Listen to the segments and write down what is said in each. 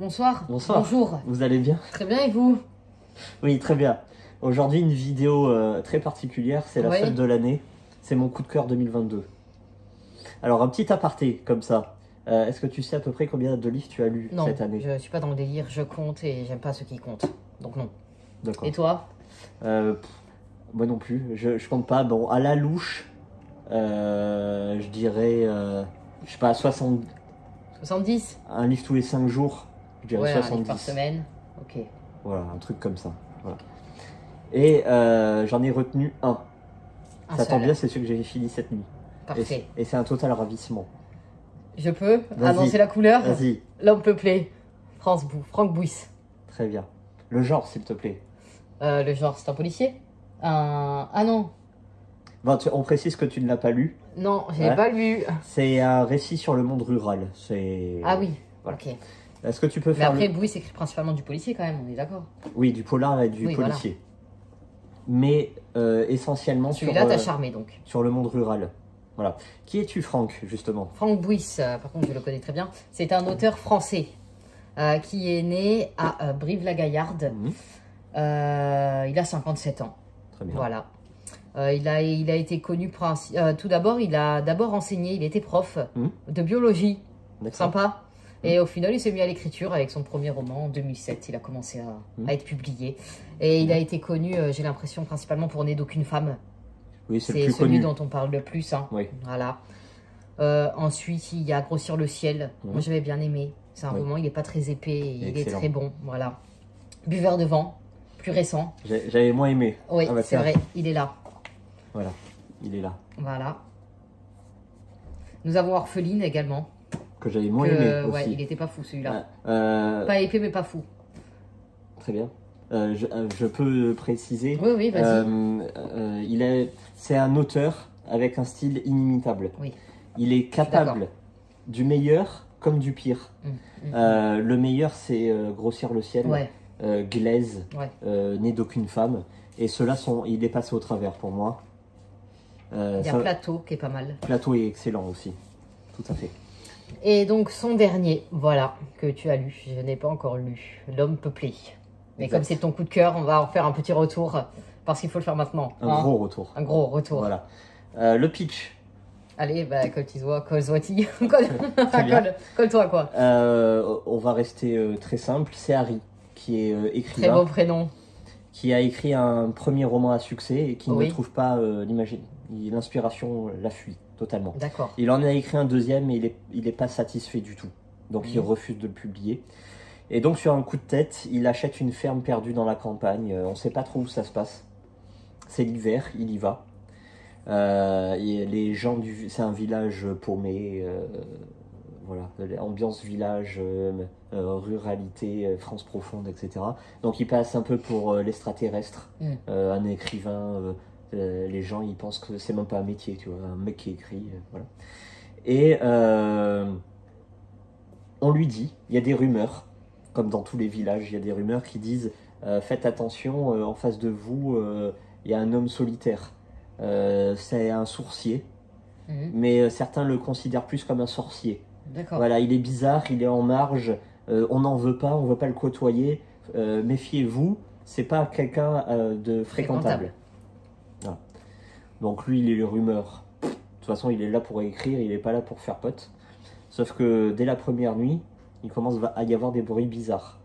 Bonsoir. Bonsoir. Bonjour. Vous allez bien? Très bien, et vous? Oui, très bien. Aujourd'hui, une vidéo très particulière, c'est la seule de l'année. C'est mon coup de cœur 2022. Alors, un petit aparté comme ça. Est-ce que tu sais à peu près combien de livres tu as lu cette année? Non, je suis pas dans le délire, je compte et j'aime pas ceux qui comptent. Donc non. D'accord. Et toi? Moi non plus, je compte pas. Bon, à la louche, je dirais, je sais pas, 70? un livre tous les 5 jours, je dirais Ouais, 70. un livre par semaine. Ok. Voilà, un truc comme ça. Voilà. Et j'en ai retenu un. Ça tombe bien, c'est celui que j'ai fini cette nuit. Parfait. Et c'est un total ravissement. Je peux annoncer la couleur? Vas-y. L'homme peuplé. Franck Bouis. Très bien. Le genre, s'il te plaît. Le genre, c'est un policier? Ah non. Bon, on précise que tu ne l'as pas lu. Non, je l'ai pas lu. C'est un récit sur le monde rural. Ah oui, voilà. ok. Est-ce que tu peux faire... Mais après, Bouis écrit principalement du policier quand même, on est d'accord? Oui, du polar et du policier. Voilà. Mais essentiellement celui-là t'a charmé donc. Sur le monde rural. Voilà. Qui es-tu, Franck, justement? Franck Bouis, par contre, je le connais très bien. C'est un auteur français qui est né à Brive-la-Gaillarde. Il a 57 ans. Très bien. Voilà. Il a été connu... tout d'abord, il a d'abord enseigné, il était prof de biologie. Sympa. Et au final, il s'est mis à l'écriture avec son premier roman en 2007. Il a commencé à être publié. Et il a été connu, j'ai l'impression, principalement pour Né d'aucune femme. Oui, c'est celui dont on parle le plus. Hein. Oui. Voilà. Ensuite, il y a Grossir le ciel. Moi, j'avais bien aimé. C'est un roman, il n'est pas très épais, il est très bon. Voilà. Buveur de vent, plus récent. J'avais moins aimé. Oui, c'est vrai, il est là. Voilà, il est là. Voilà. Nous avons Orpheline également. Que j'avais moins aimé aussi. Ouais, il était pas fou celui-là. Pas épais, mais pas fou. Très bien. Je peux préciser. Oui, vas-y. C'est un auteur avec un style inimitable. Oui. Il est capable du meilleur comme du pire. Le meilleur, c'est Grossir le ciel, Glaise, Né d'aucune femme. Et ceux-là, il est passé au travers pour moi. Il y a Plateau qui est pas mal. Plateau est excellent aussi. Tout à fait. Et donc son dernier, voilà, que tu as lu. Je n'ai pas encore lu. L'homme peuplé. Mais comme c'est ton coup de cœur, on va en faire un petit retour. Parce qu'il faut le faire maintenant. Gros retour. Un gros retour. Voilà. Le pitch. Allez, bah, colle-toi, quoi. On va rester très simple. C'est Harry qui est écrivain. Très beau prénom. Qui a écrit un premier roman à succès et qui ne trouve pas l'inspiration la fuit totalement. D'accord. Il en a écrit un deuxième et il est pas satisfait du tout. Donc il refuse de le publier. Et donc sur un coup de tête, il achète une ferme perdue dans la campagne. On ne sait pas trop où ça se passe. C'est l'hiver, il y va. Les gens c'est un village paumé. Voilà, ambiance village, ruralité, France profonde, etc. Donc il passe un peu pour l'extraterrestre, un écrivain. Les gens ils pensent que c'est même pas un métier, tu vois, un mec qui écrit, voilà. Et on lui dit, il y a des rumeurs, comme dans tous les villages, il y a des rumeurs qui disent faites attention, en face de vous, il y a un homme solitaire. C'est un sourcier, mais certains le considèrent plus comme un sorcier. Voilà, il est bizarre, il est en marge, on n'en veut pas, on ne veut pas le côtoyer. Méfiez-vous, c'est pas quelqu'un de fréquentable. Voilà. Donc lui, il est les rumeurs. De toute façon, il est là pour écrire, il n'est pas là pour faire pote. Sauf que dès la première nuit, il commence à y avoir des bruits bizarres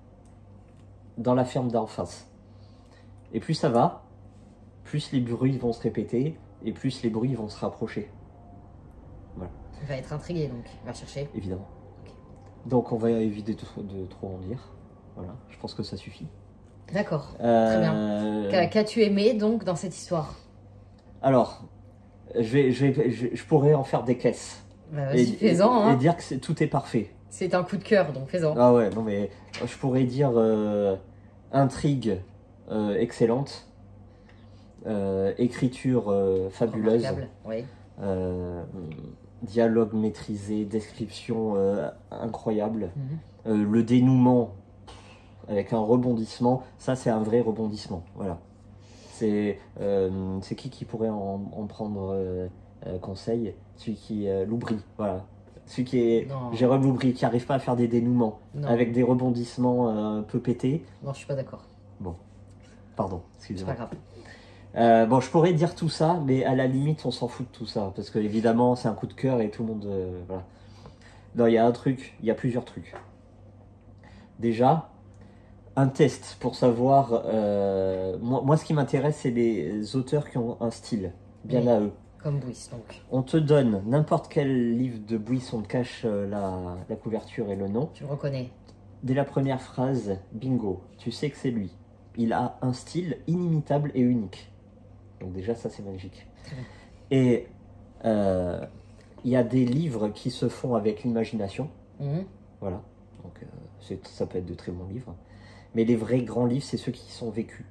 dans la ferme d'en face. Et plus ça va, plus les bruits vont se répéter et plus les bruits vont se rapprocher. Voilà. Il va être intrigué donc, il va chercher. Évidemment. Okay. Donc on va éviter de trop en dire. Voilà, je pense que ça suffit. D'accord, très bien. Qu'as-tu aimé donc dans cette histoire? Alors, je pourrais en faire des caisses. Bah, vas-y, fais-en. Et dire que tout est parfait. C'est un coup de cœur, donc fais-en. Ah ouais, non mais je pourrais dire intrigue excellente, écriture fabuleuse, oui. dialogue maîtrisé, description incroyable, le dénouement avec un rebondissement, ça c'est un vrai rebondissement, voilà. C'est qui pourrait en prendre conseil? Celui qui Loubry, voilà. Celui qui est Jérôme Aubry, qui n'arrive pas à faire des dénouements, avec des rebondissements un peu pétés. Non, je suis pas d'accord. Bon, pardon, excusez-moi. C'est pas grave. Bon, je pourrais dire tout ça, mais à la limite, on s'en fout de tout ça. Parce que, évidemment, c'est un coup de cœur et tout le monde... voilà. Non, il y a un truc, il y a plusieurs trucs. Déjà, un test pour savoir... moi, ce qui m'intéresse, c'est les auteurs qui ont un style bien à eux. Comme Bouys, donc. On te donne n'importe quel livre de Bouys, on te cache la couverture et le nom. Tu le reconnais. Dès la première phrase, bingo, tu sais que c'est lui. Il a un style inimitable et unique. Donc déjà, ça c'est magique. Et il y a des livres qui se font avec l'imagination. Voilà. Donc ça peut être de très bons livres. Mais les vrais grands livres, c'est ceux qui sont vécus.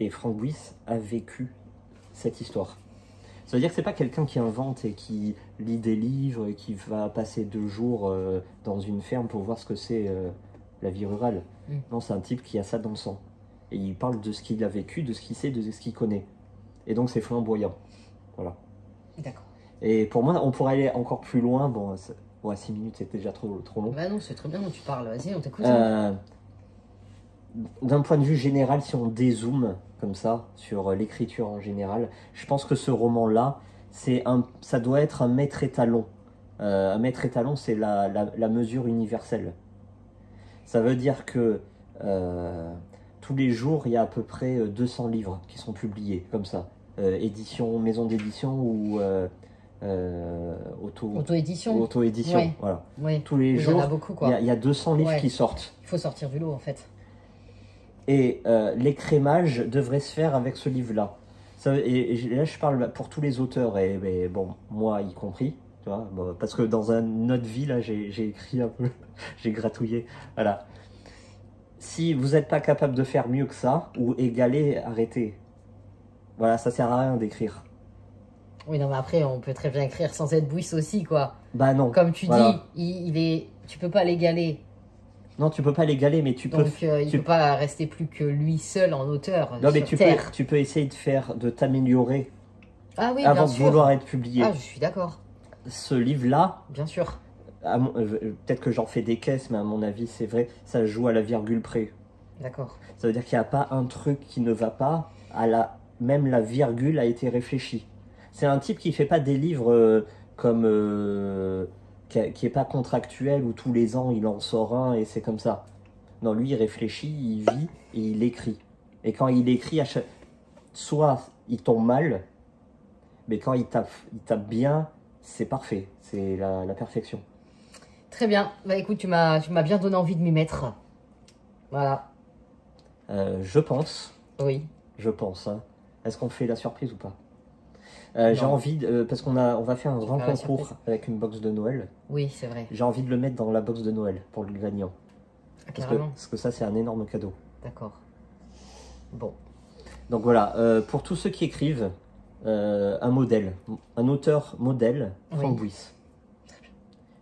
Et Frank Bouys a vécu cette histoire. Ça veut dire que c'est pas quelqu'un qui invente et qui lit des livres et qui va passer 2 jours dans une ferme pour voir ce que c'est la vie rurale. Non, c'est un type qui a ça dans le sang. Et il parle de ce qu'il a vécu, de ce qu'il sait, de ce qu'il connaît. Et donc c'est flamboyant. Voilà. D'accord. Et pour moi, on pourrait aller encore plus loin. Bon, 6 minutes, c'est déjà trop long. Bah non, c'est très bien dont tu parles. Vas-y, on t'écoute. D'un point de vue général, si on dézoome comme ça sur l'écriture en général, je pense que ce roman-là, ça doit être un maître étalon. Un maître étalon, c'est la mesure universelle. Ça veut dire que tous les jours, il y a à peu près 200 livres qui sont publiés comme ça. Maison d'édition ou auto-édition. Auto-édition, ouais. Voilà. Ouais. Tous les jours, il y a 200 livres qui sortent. Il faut sortir du lot, en fait. Et l'écrémage devrait se faire avec ce livre-là. Et là, je parle pour tous les auteurs, et bon, moi y compris, tu vois, bon, parce que dans une autre vie, là, j'ai écrit un peu, j'ai gratouillé, voilà. Si vous n'êtes pas capable de faire mieux que ça, ou égaler, arrêtez. Voilà, ça sert à rien d'écrire. Oui, non, mais après, on peut très bien écrire sans être Bouys aussi, quoi. Bah non. Comme tu dis, tu peux pas l'égaler. Non, tu peux pas l'égaler, mais tu peux... Donc, il peut pas rester plus que lui seul en auteur. Non, mais tu peux essayer de t'améliorer avant de vouloir être publié. Ah, je suis d'accord. Ce livre-là... Bien sûr. Peut-être que j'en fais des caisses, mais à mon avis, c'est vrai, ça joue à la virgule près. D'accord. Ça veut dire qu'il n'y a pas un truc qui ne va pas, même la virgule a été réfléchie. C'est un type qui fait pas des livres qui est pas contractuel où tous les ans il en sort un et c'est comme ça. Non, lui il réfléchit, il vit et il écrit. Et quand il écrit, soit il tombe mal, mais quand il tape bien, c'est parfait, c'est la perfection. Très bien, bah écoute, tu m'as bien donné envie de m'y mettre. Voilà. Je pense. Oui. Je pense. Hein. Est-ce qu'on fait la surprise ou pas? J'ai envie, parce qu'on va faire un grand concours avec une box de Noël. Oui, c'est vrai. J'ai envie de le mettre dans la box de Noël pour le gagnant. Ah, carrément. Parce que ça, c'est un énorme cadeau. D'accord. Bon. Donc voilà, pour tous ceux qui écrivent, un modèle, un auteur modèle, Frank Bouys.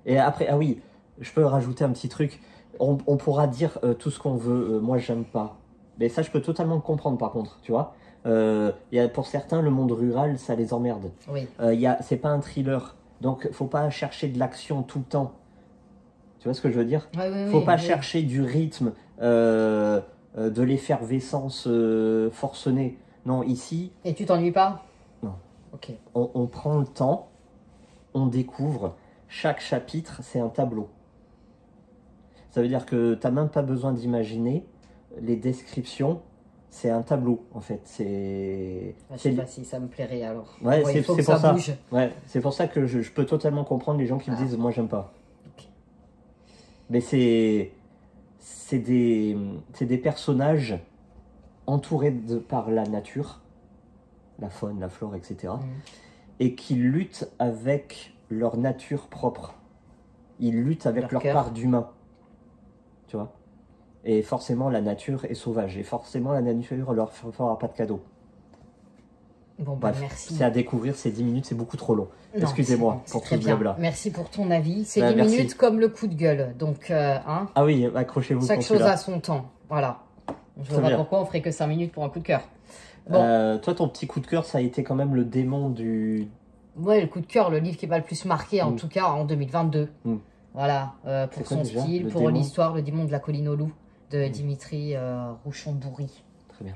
Et après, ah oui, je peux rajouter un petit truc. On pourra dire tout ce qu'on veut, moi j'aime pas. Mais ça, je peux totalement le comprendre par contre, tu vois. Pour certains, le monde rural, ça les emmerde. Oui. C'est pas un thriller, donc faut pas chercher de l'action tout le temps. Tu vois ce que je veux dire? Faut pas chercher du rythme, de l'effervescence forcenée. Non, ici... Et tu t'ennuies pas? Non. Ok. On prend le temps, on découvre. Chaque chapitre, c'est un tableau. Ça veut dire que tu n'as même pas besoin d'imaginer. Les descriptions, c'est un tableau, en fait. Je sais pas si ça me plairait, alors. Ouais, il faut que ça bouge. Ouais, c'est pour ça que je peux totalement comprendre les gens qui me disent « moi, j'aime pas okay. ». Mais c'est des personnages entourés par la nature, la faune, la flore, etc. Et qui luttent avec leur nature propre. Ils luttent avec leur part d'humain. Tu vois? Et forcément, la nature est sauvage. Et forcément, la nature leur fera pas de cadeau. Bon, bah, merci. C'est à découvrir, ces 10 minutes, c'est beaucoup trop long. Excusez-moi pour tout ce blabla. Merci pour ton avis. C'est 10 minutes comme le coup de gueule. Donc, hein, ah oui, accrochez-vous. Chaque chose a son temps. Voilà. Je vois pas pourquoi on ferait que 5 minutes pour un coup de cœur. Bon. Toi, ton petit coup de cœur, ça a été quand même le démon du Ouais, le coup de cœur, le livre qui m'a le plus marqué, en tout cas en 2022. Voilà, pour son style, pour l'histoire, Le démon de la colline aux loups, de Dimitri Rouchon-Bourri. Très bien.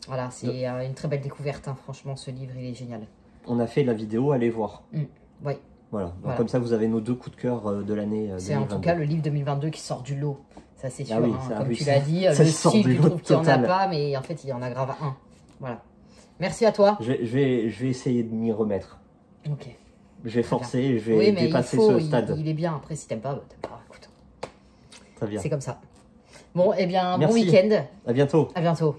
Voilà, c'est une très belle découverte, hein. Franchement, ce livre, il est génial. On a fait la vidéo, allez voir. Oui. Voilà. Donc, comme ça, vous avez nos 2 coups de cœur de l'année 2022. C'est en tout cas le livre 2022 qui sort du lot. Ça, c'est sûr. Ah oui, hein. Comme tu l'as dit, le style, tu trouves qu'il n'y en a pas, mais en fait, il y en a grave un. Voilà. Merci à toi. Je vais essayer de m'y remettre. Ok. Je vais forcer, je vais dépasser ce stade. Il est bien. Après, si t'aimes pas, écoute. Très bien. C'est comme ça. Bon, eh bien, bon week-end. À bientôt. À bientôt.